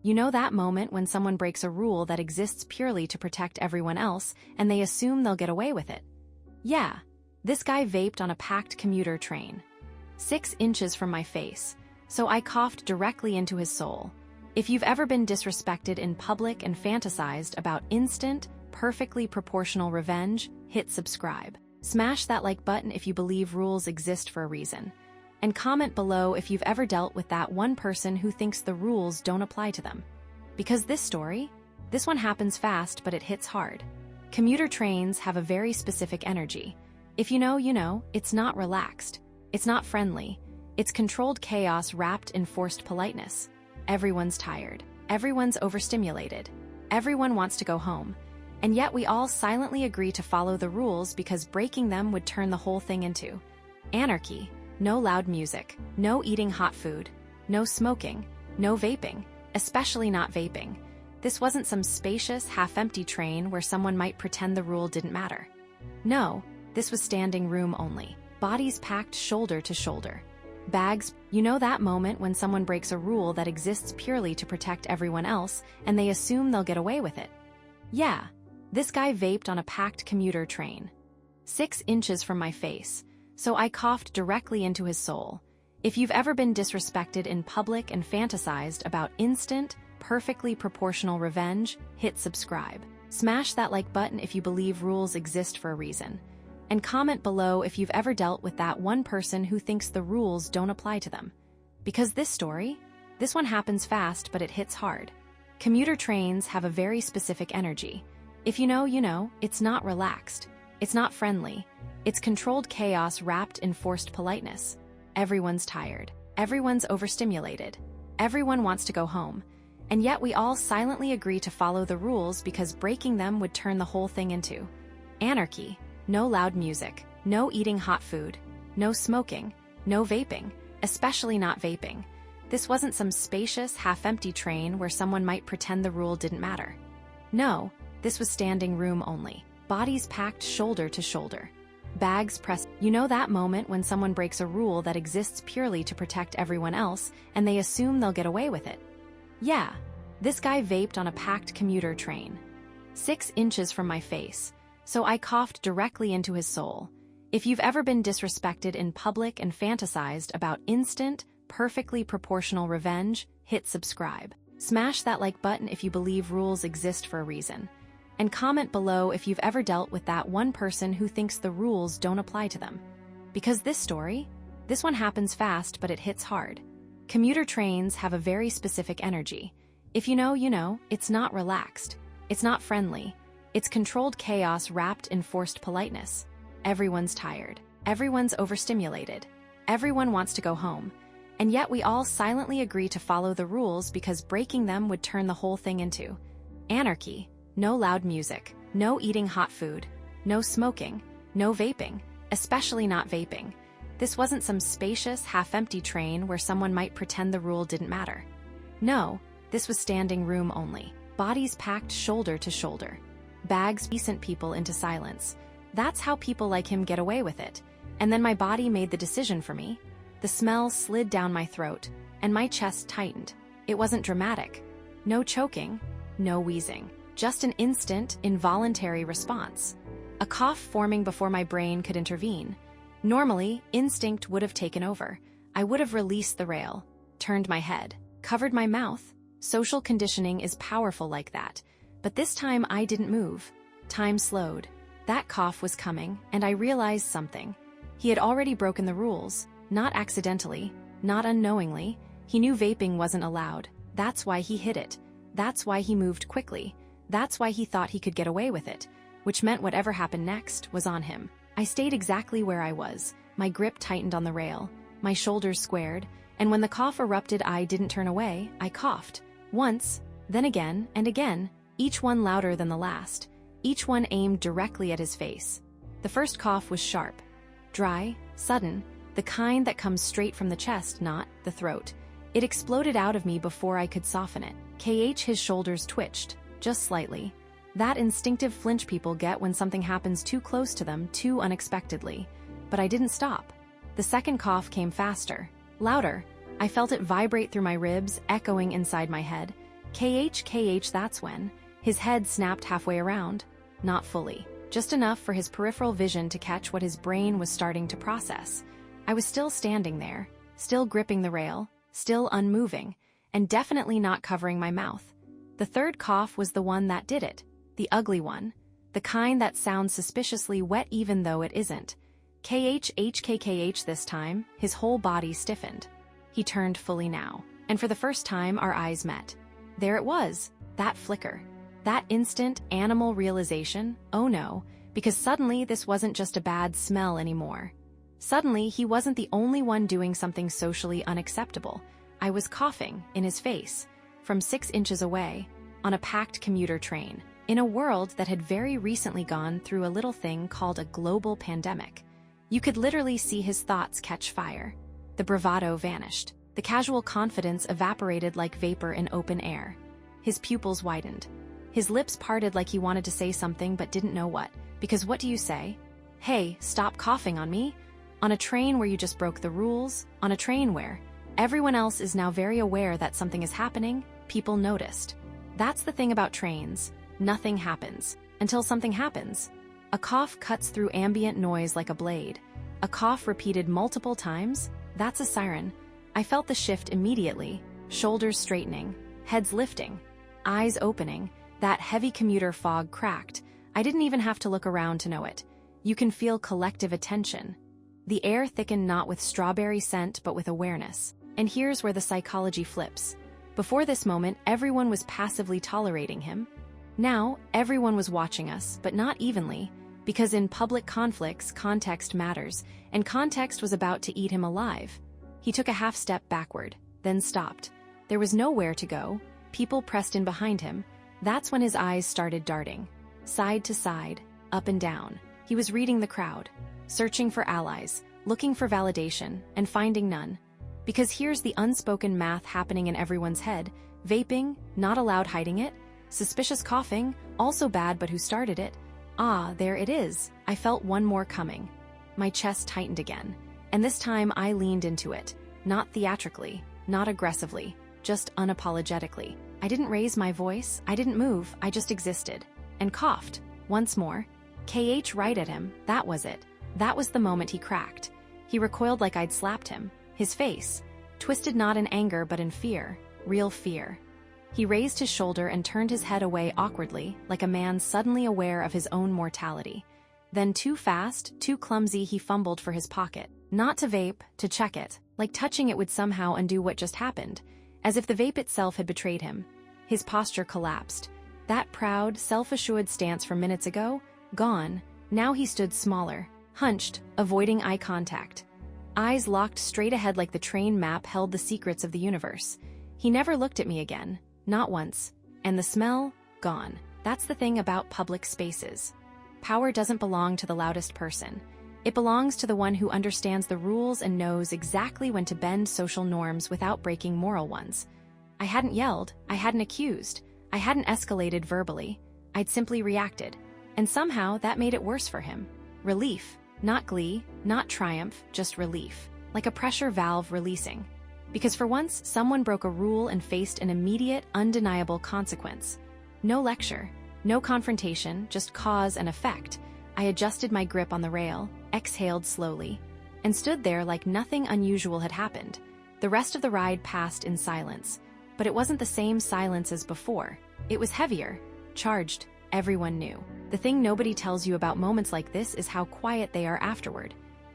You know that moment when someone breaks a rule that exists purely to protect everyone else and they assume they'll get away with it? Yeah, this guy vaped on a packed commuter train. 6 inches from my face, so I coughed directly into his soul. If you've ever been disrespected in public and fantasized about instant, perfectly proportional revenge, hit subscribe. Smash that like button if you believe rules exist for a reason. And comment below if you've ever dealt with that one person who thinks the rules don't apply to them. Because this one happens fast, but it hits hard. Commuter trains have a very specific energy. If you know, you know, it's not relaxed. It's not friendly. It's controlled chaos wrapped in forced politeness. Everyone's tired. Everyone's overstimulated. Everyone wants to go home. And yet we all silently agree to follow the rules because breaking them would turn the whole thing into anarchy. No loud music, no eating hot food, no smoking, no vaping, especially not vaping. This wasn't some spacious, half-empty train where someone might pretend the rule didn't matter. No, this was standing room only. Bodies packed shoulder to shoulder. Bags, you know that moment when someone breaks a rule that exists purely to protect everyone else and they assume they'll get away with it? Yeah, this guy vaped on a packed commuter train. 6 inches from my face, so I coughed directly into his soul. If you've ever been disrespected in public and fantasized about instant, perfectly proportional revenge, hit subscribe. Smash that like button if you believe rules exist for a reason. And comment below if you've ever dealt with that one person who thinks the rules don't apply to them. Because this one happens fast, but it hits hard. Commuter trains have a very specific energy. If you know, you know, it's not relaxed. It's not friendly. It's controlled chaos wrapped in forced politeness. Everyone's tired. Everyone's overstimulated. Everyone wants to go home. And yet we all silently agree to follow the rules because breaking them would turn the whole thing into anarchy. No loud music, no eating hot food, no smoking, no vaping, especially not vaping. This wasn't some spacious, half-empty train where someone might pretend the rule didn't matter. No, this was standing room only. Bodies packed shoulder to shoulder. Bags pressed. You know that moment when someone breaks a rule that exists purely to protect everyone else and they assume they'll get away with it? Yeah, this guy vaped on a packed commuter train. 6 inches from my face, so I coughed directly into his soul. If you've ever been disrespected in public and fantasized about instant, perfectly proportional revenge, hit subscribe. Smash that like button if you believe rules exist for a reason. And comment below if you've ever dealt with that one person who thinks the rules don't apply to them. Because this one happens fast, but it hits hard. Commuter trains have a very specific energy. If you know, you know, it's not relaxed. It's not friendly. It's controlled chaos wrapped in forced politeness. Everyone's tired. Everyone's overstimulated. Everyone wants to go home. And yet we all silently agree to follow the rules because breaking them would turn the whole thing into anarchy. No loud music, no eating hot food, no smoking, no vaping, especially not vaping. This wasn't some spacious, half-empty train where someone might pretend the rule didn't matter. No, this was standing room only. Bodies packed shoulder to shoulder. Bags decent people into silence. That's how people like him get away with it. And then my body made the decision for me. The smell slid down my throat, and my chest tightened. It wasn't dramatic. No choking, no wheezing. Just an instant, involuntary response. A cough forming before my brain could intervene. Normally, instinct would have taken over. I would have released the rail, turned my head, covered my mouth. Social conditioning is powerful like that. But this time I didn't move. Time slowed. That cough was coming, and I realized something. He had already broken the rules, not accidentally, not unknowingly. He knew vaping wasn't allowed. That's why he hid it. That's why he moved quickly. That's why he thought he could get away with it, which meant whatever happened next was on him. I stayed exactly where I was. My grip tightened on the rail, my shoulders squared, and when the cough erupted, I didn't turn away. I coughed. Once, then again, and again, each one louder than the last, each one aimed directly at his face. The first cough was sharp, dry, sudden, the kind that comes straight from the chest, not the throat. It exploded out of me before I could soften it. His shoulders twitched. Just slightly. That instinctive flinch people get when something happens too close to them, too unexpectedly. But I didn't stop. The second cough came faster, louder. I felt it vibrate through my ribs, echoing inside my head. KH, that's when. His head snapped halfway around. Not fully. Just enough for his peripheral vision to catch what his brain was starting to process. I was still standing there, still gripping the rail, still unmoving, and definitely not covering my mouth. The third cough was the one that did it. The ugly one. The kind that sounds suspiciously wet even though it isn't. KH this time, his whole body stiffened. He turned fully now, and for the first time our eyes met. There it was, that flicker. That instant animal realization, oh no, because suddenly this wasn't just a bad smell anymore. Suddenly he wasn't the only one doing something socially unacceptable. I was coughing in his face, from 6 inches away, on a packed commuter train, in a world that had very recently gone through a little thing called a global pandemic. You could literally see his thoughts catch fire. The bravado vanished. The casual confidence evaporated like vapor in open air. His pupils widened. His lips parted like he wanted to say something but didn't know what. Because what do you say? Hey, stop coughing on me. On a train where you just broke the rules, on a train where everyone else is now very aware that something is happening, people noticed. That's the thing about trains. Nothing happens until something happens. A cough cuts through ambient noise like a blade. A cough repeated multiple times, that's a siren. I felt the shift immediately, shoulders straightening, heads lifting, eyes opening. That heavy commuter fog cracked. I didn't even have to look around to know it. You can feel collective attention. The air thickened not with strawberry scent but with awareness. And here's where the psychology flips. Before this moment, everyone was passively tolerating him. Now, everyone was watching us, but not evenly, because in public conflicts, context matters, and context was about to eat him alive. He took a half step backward, then stopped. There was nowhere to go. People pressed in behind him. That's when his eyes started darting. Side to side, up and down. He was reading the crowd, searching for allies, looking for validation, and finding none. Because here's the unspoken math happening in everyone's head. Vaping, not allowed, hiding it. Suspicious coughing, also bad, but who started it? Ah, there it is. I felt one more coming. My chest tightened again. And this time I leaned into it. Not theatrically, not aggressively, just unapologetically. I didn't raise my voice, I didn't move, I just existed. And coughed. Once more. KH right at him, that was it. That was the moment he cracked. He recoiled like I'd slapped him. His face, twisted not in anger but in fear, real fear. He raised his shoulder and turned his head away awkwardly, like a man suddenly aware of his own mortality. Then too fast, too clumsy, he fumbled for his pocket. Not to vape, to check it, like touching it would somehow undo what just happened, as if the vape itself had betrayed him. His posture collapsed. That proud, self-assured stance from minutes ago, gone. Now he stood smaller, hunched, avoiding eye contact. Eyes locked straight ahead like the train map held the secrets of the universe. He never looked at me again, not once. And the smell, gone. That's the thing about public spaces. Power doesn't belong to the loudest person. It belongs to the one who understands the rules and knows exactly when to bend social norms without breaking moral ones. I hadn't yelled, I hadn't accused, I hadn't escalated verbally. I'd simply reacted. And somehow that made it worse for him. Relief. Not glee, not triumph, just relief. Like a pressure valve releasing. Because for once, someone broke a rule and faced an immediate, undeniable consequence. No lecture, no confrontation, just cause and effect. I adjusted my grip on the rail, exhaled slowly, and stood there like nothing unusual had happened. The rest of the ride passed in silence. But it wasn't the same silence as before. It was heavier, charged, everyone knew. The thing nobody tells you about moments like this is how quiet they are afterward.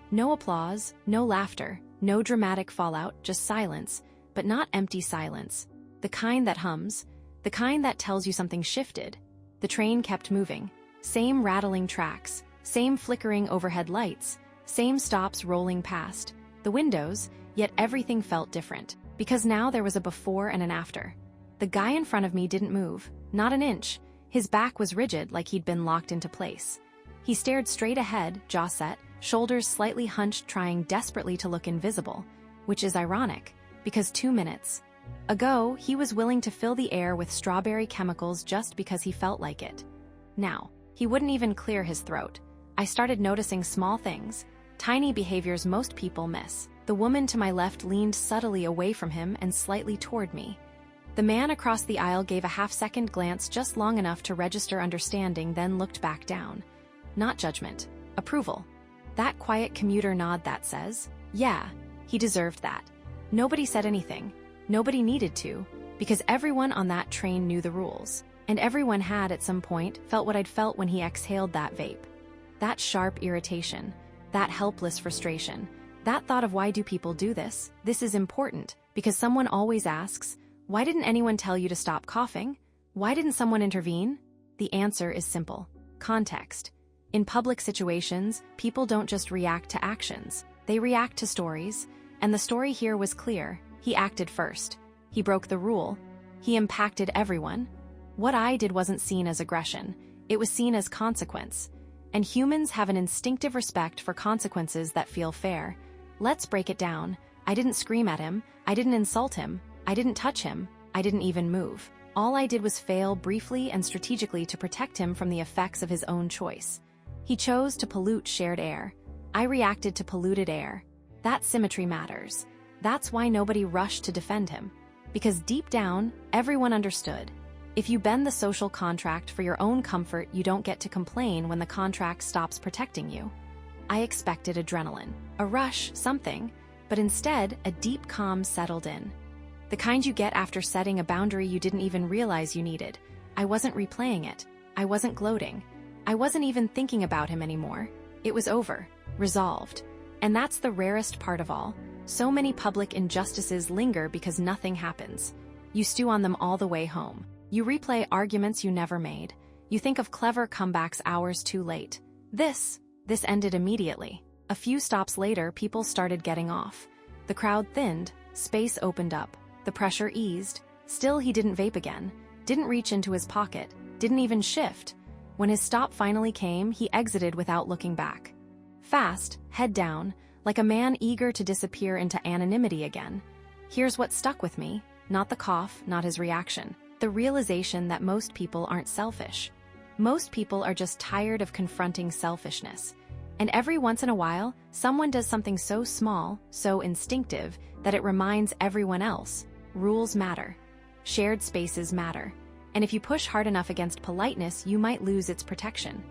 No applause, no laughter, no dramatic fallout, just silence, but not empty silence. The kind that hums, the kind that tells you something shifted. The train kept moving. Same rattling tracks, same flickering overhead lights, same stops rolling past. The windows, yet everything felt different. Because now there was a before and an after. The guy in front of me didn't move, not an inch. His back was rigid like he'd been locked into place. He stared straight ahead, jaw set, shoulders slightly hunched, trying desperately to look invisible, which is ironic, because 2 minutes ago, he was willing to fill the air with strawberry chemicals just because he felt like it. Now, he wouldn't even clear his throat. I started noticing small things, tiny behaviors most people miss. The woman to my left leaned subtly away from him and slightly toward me. The The man across the aisle gave a half-second glance just long enough to register understanding, then looked back down. Not judgment. Approval. That quiet commuter nod that says, yeah, he deserved that. Nobody said anything. Nobody needed to, because everyone on that train knew the rules. And everyone had, at some point, felt what I'd felt when he exhaled that vape. That sharp irritation. That helpless frustration. That thought of, why do people do this? This is important, because someone always asks, why didn't anyone tell you to stop coughing? Why didn't someone intervene? The answer is simple. Context. In public situations, people don't just react to actions. They react to stories. And the story here was clear. He acted first. He broke the rule. He impacted everyone. What I did wasn't seen as aggression. It was seen as consequence. And humans have an instinctive respect for consequences that feel fair. Let's break it down. I didn't scream at him. I didn't insult him. I didn't touch him. I didn't even move. All I did was fail briefly and strategically to protect him from the effects of his own choice. He chose to pollute shared air. I reacted to polluted air. That symmetry matters. That's why nobody rushed to defend him. Because deep down, everyone understood. If you bend the social contract for your own comfort, you don't get to complain when the contract stops protecting you. I expected adrenaline, a rush, something, but instead, a deep calm settled in. The kind you get after setting a boundary you didn't even realize you needed. I wasn't replaying it. I wasn't gloating. I wasn't even thinking about him anymore. It was over, resolved. And that's the rarest part of all. So many public injustices linger because nothing happens. You stew on them all the way home. You replay arguments you never made. You think of clever comebacks hours too late. This ended immediately. A few stops later, people started getting off. The crowd thinned, space opened up. The pressure eased. Still, he didn't vape again, didn't reach into his pocket, didn't even shift. When his stop finally came, he exited without looking back. Fast, head down, like a man eager to disappear into anonymity again. Here's what stuck with me, not the cough, not his reaction. The realization that most people aren't selfish. Most people are just tired of confronting selfishness. And every once in a while, someone does something so small, so instinctive, that it reminds everyone else. Rules matter. Shared spaces matter. And if you push hard enough against politeness, you might lose its protection.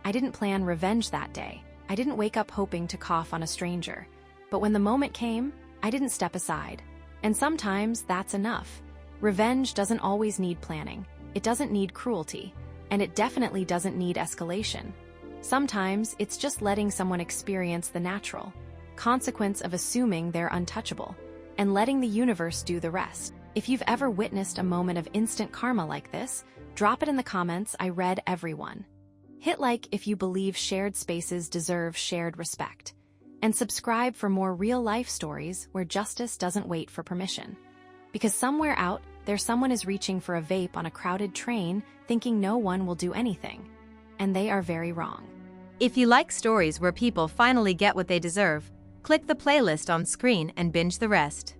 I didn't plan revenge that day. I didn't wake up hoping to cough on a stranger. But when the moment came, I didn't step aside. And sometimes that's enough. Revenge doesn't always need planning. It doesn't need cruelty. And it definitely doesn't need escalation. Sometimes it's just letting someone experience the natural consequence of assuming they're untouchable, and letting the universe do the rest. If you've ever witnessed a moment of instant karma like this, drop it in the comments. I read every one. Hit like if you believe shared spaces deserve shared respect. And subscribe for more real-life stories where justice doesn't wait for permission. Because somewhere out there, someone is reaching for a vape on a crowded train, thinking no one will do anything. And they are very wrong. If you like stories where people finally get what they deserve, click the playlist on screen and binge the rest.